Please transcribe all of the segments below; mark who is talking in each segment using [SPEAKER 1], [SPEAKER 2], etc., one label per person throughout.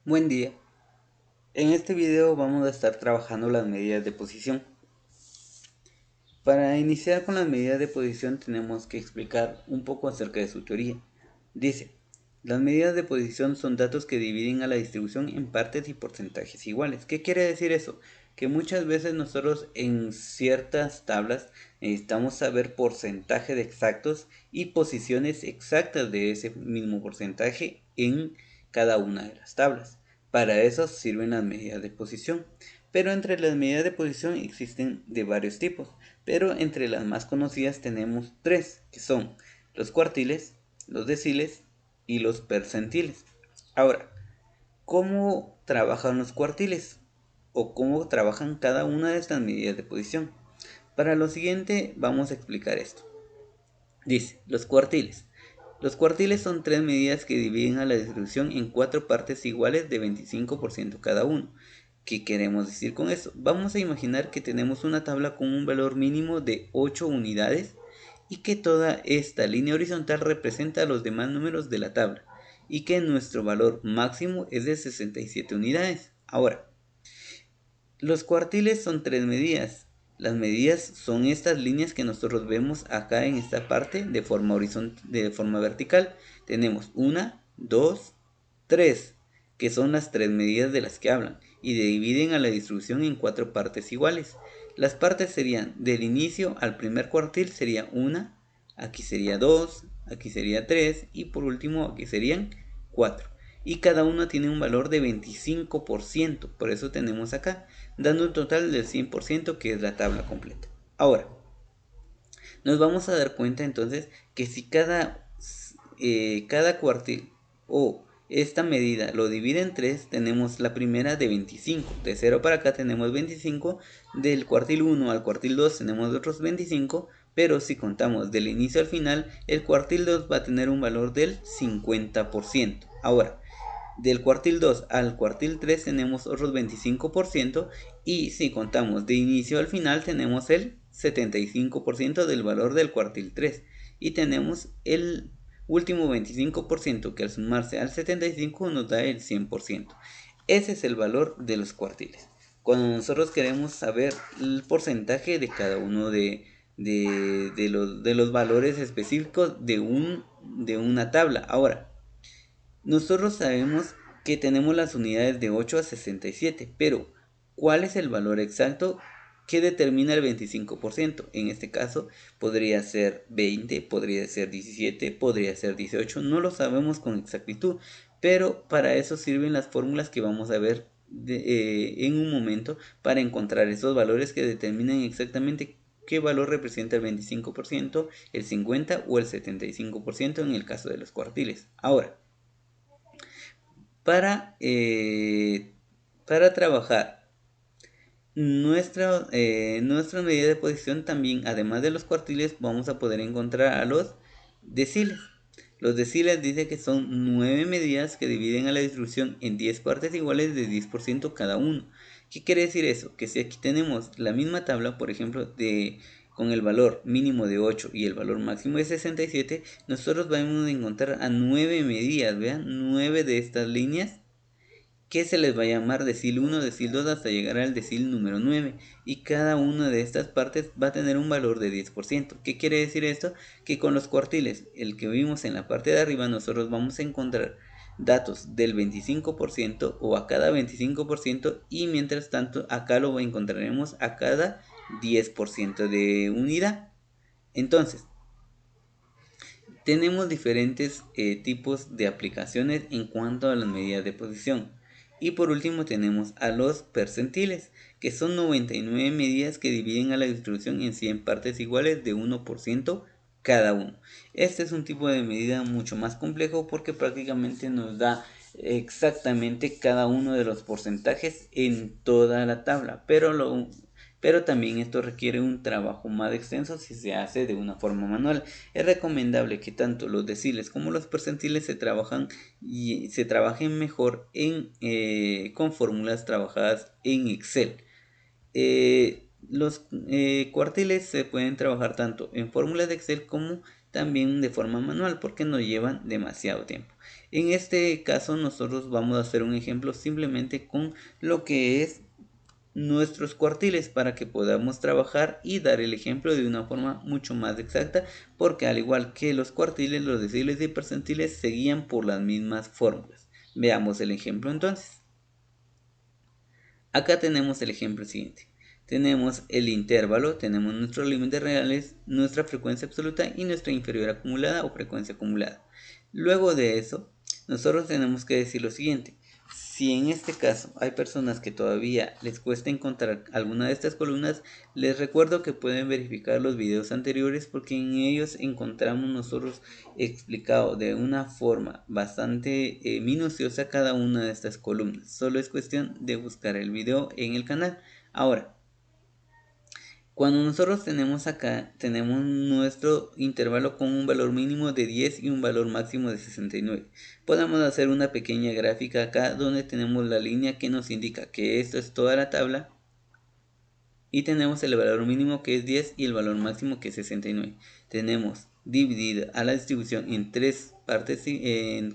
[SPEAKER 1] Buen día. En este video vamos a estar trabajando las medidas de posición. Para iniciar con las medidas de posición tenemos que explicar un poco acerca de su teoría. Dice, las medidas de posición son datos que dividen a la distribución en partes y porcentajes iguales. ¿Qué quiere decir eso? Que muchas veces nosotros en ciertas tablas necesitamos saber porcentajes exactos y posiciones exactas de ese mismo porcentaje en cada una de las tablas. Para eso sirven las medidas de posición. Pero entre las medidas de posición existen de varios tipos. Pero entre las más conocidas tenemos tres, que son los cuartiles, los deciles y los percentiles. Ahora, ¿cómo trabajan los cuartiles? ¿O cómo trabajan cada una de estas medidas de posición? Para lo siguiente vamos a explicar esto. Dice, los cuartiles. Los cuartiles son tres medidas que dividen a la distribución en cuatro partes iguales de 25% cada uno. ¿Qué queremos decir con eso? Vamos a imaginar que tenemos una tabla con un valor mínimo de 8 unidades y que toda esta línea horizontal representa los demás números de la tabla y que nuestro valor máximo es de 67 unidades. Ahora, los cuartiles son tres medidas. Las medidas son estas líneas que nosotros vemos acá en esta parte de forma de forma vertical. Tenemos 1, 2, 3, que son las tres medidas de las que hablan y dividen a la distribución en cuatro partes iguales. Las partes serían del inicio al primer cuartil sería 1, aquí sería 2, aquí sería 3 y por último aquí serían 4. Y cada una tiene un valor de 25%, por eso tenemos acá, dando un total del 100% que es la tabla completa. Ahora, nos vamos a dar cuenta entonces que si cada cuartil o esta medida lo divide en 3, tenemos la primera de 25. De 0 para acá tenemos 25. Del cuartil 1 al cuartil 2 tenemos otros 25. Pero si contamos del inicio al final, el cuartil 2 va a tener un valor del 50%. Ahora, del cuartil 2 al cuartil 3 tenemos otros 25% y si contamos de inicio al final tenemos el 75% del valor del cuartil 3 y tenemos el último 25% que al sumarse al 75 nos da el 100%. Ese es el valor de los cuartiles. Cuando nosotros queremos saber el porcentaje de cada uno de los valores específicos de una tabla. Ahora, nosotros sabemos que tenemos las unidades de 8 a 67, pero ¿cuál es el valor exacto que determina el 25%? En este caso podría ser 20, podría ser 17, podría ser 18, no lo sabemos con exactitud, pero para eso sirven las fórmulas que vamos a ver en un momento para encontrar esos valores que determinan exactamente qué valor representa el 25%, el 50% o el 75% en el caso de los cuartiles. Ahora, para, eh, para trabajar nuestra medida de posición también, además de los cuartiles, vamos a poder encontrar a los deciles. Los deciles dice que son 9 medidas que dividen a la distribución en 10 partes iguales de 10% cada uno. ¿Qué quiere decir eso? Que si aquí tenemos la misma tabla, por ejemplo, con el valor mínimo de 8 y el valor máximo de 67, nosotros vamos a encontrar a 9 medidas, vean, 9 de estas líneas que se les va a llamar decil 1, decil 2 hasta llegar al decil número 9 y cada una de estas partes va a tener un valor de 10%. ¿Qué quiere decir esto? Que con los cuartiles, el que vimos en la parte de arriba, nosotros vamos a encontrar datos del 25% o a cada 25% y mientras tanto acá lo encontraremos a cada 10% de unidad. Entonces, tenemos diferentes tipos de aplicaciones en cuanto a las medidas de posición. Y por último tenemos a los percentiles, que son 99 medidas que dividen a la distribución en 100 partes iguales de 1% cada uno. Este es un tipo de medida mucho más complejo porque prácticamente nos da exactamente cada uno de los porcentajes en toda la tabla, pero también esto requiere un trabajo más extenso si se hace de una forma manual. Es recomendable que tanto los deciles como los percentiles se trabajen mejor con fórmulas trabajadas en Excel. Los cuartiles se pueden trabajar tanto en fórmulas de Excel como también de forma manual porque nos llevan demasiado tiempo. En este caso nosotros vamos a hacer un ejemplo simplemente con lo que es nuestros cuartiles para que podamos trabajar y dar el ejemplo de una forma mucho más exacta, porque al igual que los cuartiles, los deciles y percentiles se guían por las mismas fórmulas. Veamos el ejemplo entonces. Acá tenemos el ejemplo siguiente. Tenemos el intervalo, tenemos nuestros límites reales, nuestra frecuencia absoluta y nuestra inferior acumulada o frecuencia acumulada. Luego de eso, nosotros tenemos que decir lo siguiente. Si en este caso hay personas que todavía les cuesta encontrar alguna de estas columnas, les recuerdo que pueden verificar los videos anteriores porque en ellos encontramos nosotros explicado de una forma bastante minuciosa cada una de estas columnas. Solo es cuestión de buscar el video en el canal. Ahora, cuando nosotros tenemos acá, tenemos nuestro intervalo con un valor mínimo de 10 y un valor máximo de 69. Podemos hacer una pequeña gráfica acá donde tenemos la línea que nos indica que esto es toda la tabla. Y tenemos el valor mínimo que es 10 y el valor máximo que es 69. Tenemos dividida a la distribución en tres partes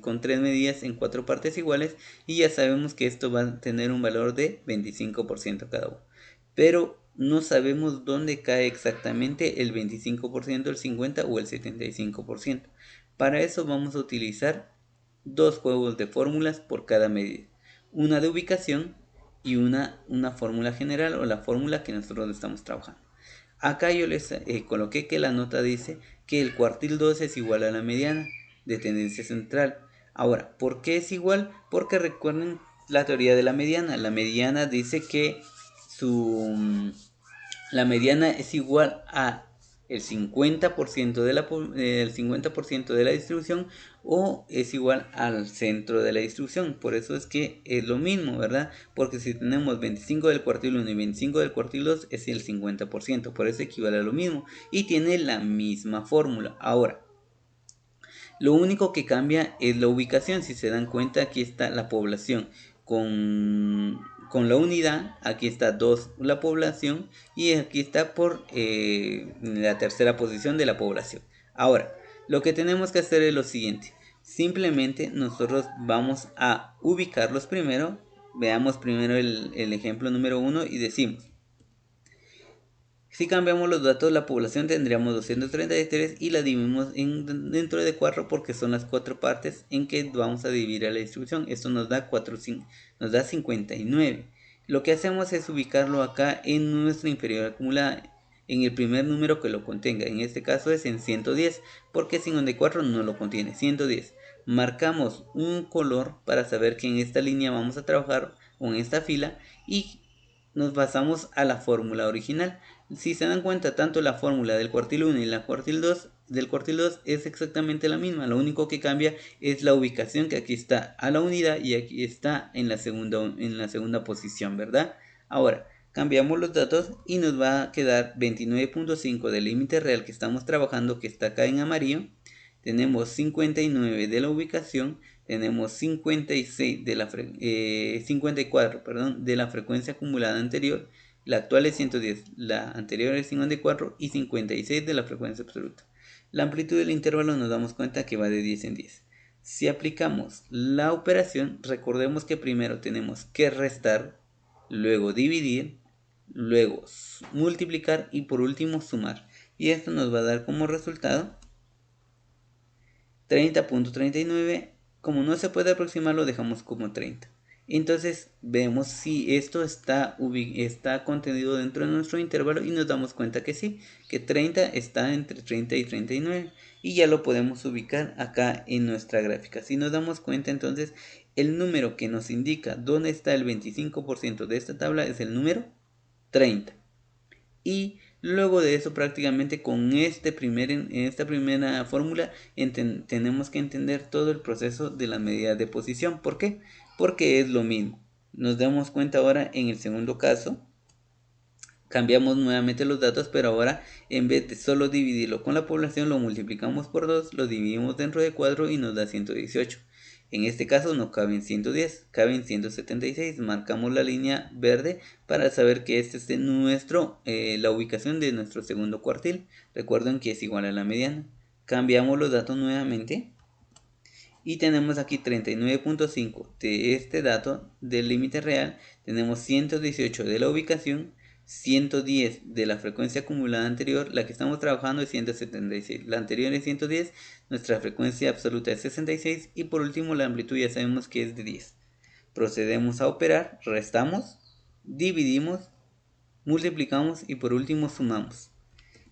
[SPEAKER 1] con tres medidas en cuatro partes iguales y ya sabemos que esto va a tener un valor de 25% cada uno. Pero no sabemos dónde cae exactamente el 25%, el 50% o el 75%. Para eso vamos a utilizar dos juegos de fórmulas por cada medida. Una de ubicación y una fórmula general o la fórmula que nosotros estamos trabajando. Acá yo les coloqué que la nota dice que el cuartil 2 es igual a la mediana de tendencia central. Ahora, ¿por qué es igual? Porque recuerden la teoría de la mediana. La mediana dice que la mediana es igual a el 50% de la distribución o es igual al centro de la distribución. Por eso es que es lo mismo, ¿verdad? Porque si tenemos 25 del cuartil 1 y 25 del cuartil 2 es el 50%. Por eso equivale a lo mismo y tiene la misma fórmula. Ahora, lo único que cambia es la ubicación. Si se dan cuenta, aquí está la población con la unidad. Aquí está 2 la población y aquí está por la tercera posición de la población. Ahora, lo que tenemos que hacer es lo siguiente. Simplemente nosotros vamos a ubicarlos primero. Veamos primero el ejemplo número 1 y decimos: si cambiamos los datos, la población tendríamos 233 y la dividimos dentro de 4 porque son las 4 partes en que vamos a dividir a la distribución. Esto nos da 59. Lo que hacemos es ubicarlo acá en nuestra inferior acumulada, en el primer número que lo contenga. En este caso es en 110 porque 54 no lo contiene, 110. Marcamos un color para saber que en esta línea vamos a trabajar o en esta fila y nos basamos a la fórmula original. Si se dan cuenta, tanto la fórmula del cuartil 1 y la del cuartil 2 es exactamente la misma. Lo único que cambia es la ubicación, que aquí está a la unidad y aquí está en la segunda posición, ¿verdad? Ahora, cambiamos los datos y nos va a quedar 29.5 del límite real que estamos trabajando, que está acá en amarillo. Tenemos 59 de la ubicación, tenemos 56 de 54, perdón, de la frecuencia acumulada anterior. La actual es 110, la anterior es 54 y 56 de la frecuencia absoluta. La amplitud del intervalo nos damos cuenta que va de 10 en 10. Si aplicamos la operación, recordemos que primero tenemos que restar, luego dividir, luego multiplicar y por último sumar. Y esto nos va a dar como resultado 30.39. Como no se puede aproximar, lo dejamos como 30. Entonces vemos si esto está contenido dentro de nuestro intervalo y nos damos cuenta que sí, que 30 está entre 30 y 39 y ya lo podemos ubicar acá en nuestra gráfica. Si nos damos cuenta, entonces el número que nos indica dónde está el 25% de esta tabla es el número 30. Y luego de eso, prácticamente con esta primera fórmula tenemos que entender todo el proceso de la medida de posición. ¿Por qué? Porque es lo mismo. Nos damos cuenta ahora en el segundo caso. Cambiamos nuevamente los datos, pero ahora en vez de solo dividirlo con la población, lo multiplicamos por 2, lo dividimos dentro de 4 y nos da 118. En este caso no caben 110, caben 176. Marcamos la línea verde para saber que este es la ubicación de nuestro segundo cuartil. Recuerden que es igual a la mediana. cambiamos los datos nuevamente y tenemos aquí 39.5 de este dato del límite real, tenemos 118 de la ubicación, 110 de la frecuencia acumulada anterior, la que estamos trabajando es 176, la anterior es 110, nuestra frecuencia absoluta es 66 y por último la amplitud ya sabemos que es de 10. Procedemos a operar, restamos, dividimos, multiplicamos y por último sumamos.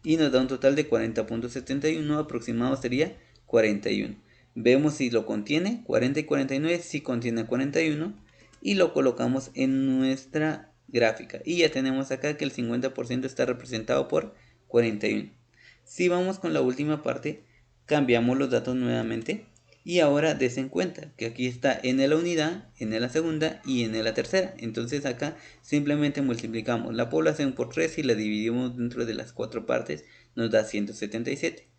[SPEAKER 1] Y nos da un total de 40.71, aproximado sería 41. Vemos si lo contiene, 40 y 49, si contiene 41 y lo colocamos en nuestra gráfica. Y ya tenemos acá que el 50% está representado por 41. Si vamos con la última parte, cambiamos los datos nuevamente. Y ahora desen cuenta que aquí está n la unidad, n la segunda y n la tercera. Entonces acá simplemente multiplicamos la población por 3 y la dividimos dentro de las 4 partes. Nos da 177.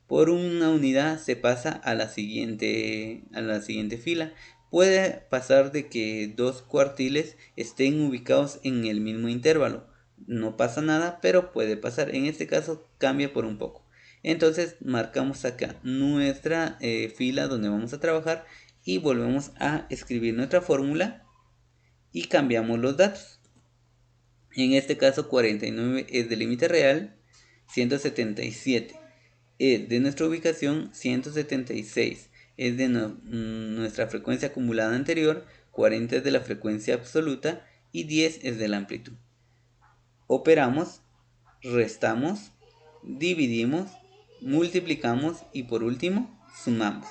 [SPEAKER 1] Por una unidad se pasa a la siguiente fila. Puede pasar de que dos cuartiles estén ubicados en el mismo intervalo. No pasa nada, pero puede pasar. En este caso cambia por un poco. Entonces marcamos acá nuestra fila donde vamos a trabajar y volvemos a escribir nuestra fórmula y cambiamos los datos. En este caso 49 es del límite real, 177 es de nuestra ubicación, 176 es de nuestra frecuencia acumulada anterior, 40 es de la frecuencia absoluta y 10 es de la amplitud. Operamos, restamos, dividimos, multiplicamos y por último sumamos.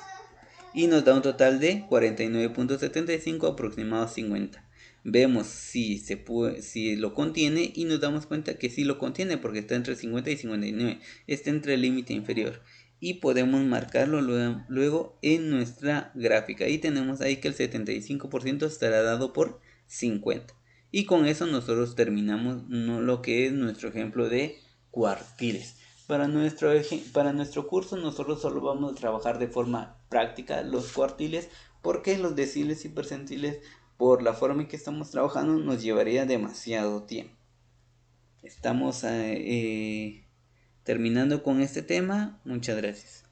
[SPEAKER 1] Y nos da un total de 49.75 aproximado 50. Vemos si lo contiene y nos damos cuenta que sí lo contiene porque está entre 50 y 59. Está entre el límite inferior. Y podemos marcarlo luego en nuestra gráfica. Y tenemos ahí que el 75% estará dado por 50. Y con eso nosotros terminamos lo que es nuestro ejemplo de cuartiles. Para nuestro curso nosotros solo vamos a trabajar de forma práctica los cuartiles porque los deciles y percentiles por la forma en que estamos trabajando nos llevaría demasiado tiempo. Estamos terminando con este tema. Muchas gracias.